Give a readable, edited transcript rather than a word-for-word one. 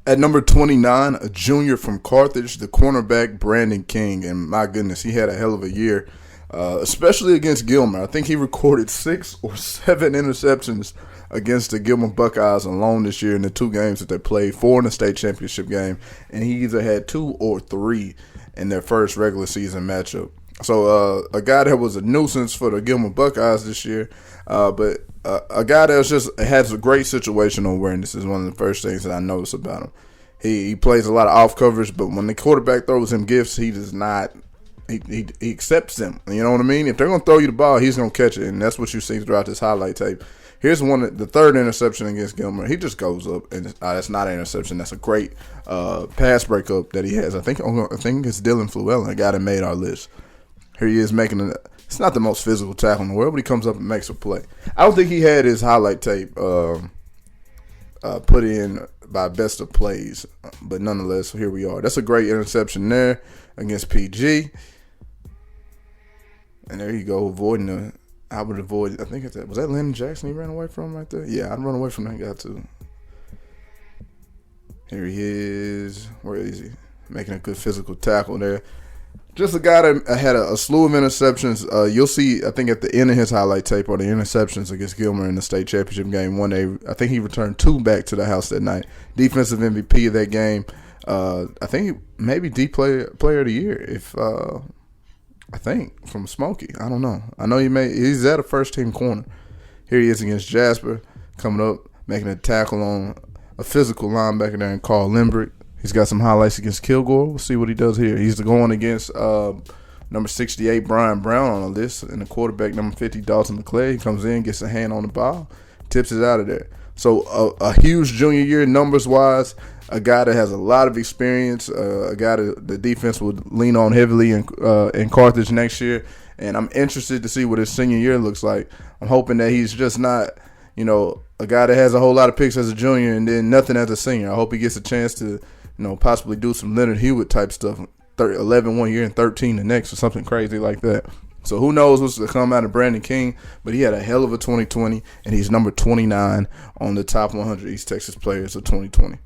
At number 29, a junior from Carthage, the cornerback Brandon King. And my goodness, he had a hell of a year, especially against Gilmer. I think he recorded 6 or 7 interceptions against the Gilmer Buckeyes alone this year in the 2 games that they played, 4 in the state championship game. And he either had 2 or 3 in their first regular season matchup. So a guy that was a nuisance for the Gilmer Buckeyes this year, but a guy that just has a great situational awareness is one of the first things that I notice about him. He plays a lot of off coverage, but when the quarterback throws him gifts, he does not. He accepts them. You know what I mean? If they're going to throw you the ball, he's going to catch it, and that's what you see throughout this highlight tape. Here's the third interception against Gilmer. He just goes up, and that's not an interception. That's a great pass breakup that he has. I think it's Dylan Fluellen, a guy that made our list. Here he is making it's not the most physical tackle in the world, but he comes up and makes a play. I don't think he had his highlight tape put in by best of plays, but nonetheless, here we are. That's a great interception there against PG. And there you go, I would avoid, I think was that Landon Jackson he ran away from right there? Yeah, I'd run away from that guy too. Here he is. Where is he? Making a good physical tackle there. Just a guy that had a slew of interceptions. You'll see, I think, at the end of his highlight tape are the interceptions against Gilmer in the state championship game. I think he returned 2 back to the house that night. Defensive MVP of that game. I think maybe D player of the year. I think from Smokey. I don't know. I know he's at a first team corner. Here he is against Jasper, coming up, making a tackle on a physical linebacker there in Carl Limbrick. He's got some highlights against Kilgore. We'll see what he does here. He's going against number 68, Brian Brown, on the list, and the quarterback, number 50, Dalton LeClaire. He comes in, gets a hand on the ball, tips it out of there. So a huge junior year numbers-wise, a guy that has a lot of experience, a guy that the defense would lean on heavily in Carthage next year. And I'm interested to see what his senior year looks like. I'm hoping that he's just not, a guy that has a whole lot of picks as a junior and then nothing as a senior. I hope he gets a chance to possibly do some Leonard Hewitt type stuff, 11 one year and 13 the next, or something crazy like that. So who knows what's to come out of Brandon King, but he had a hell of a 2020, and he's number 29 on the top 100 East Texas players of 2020.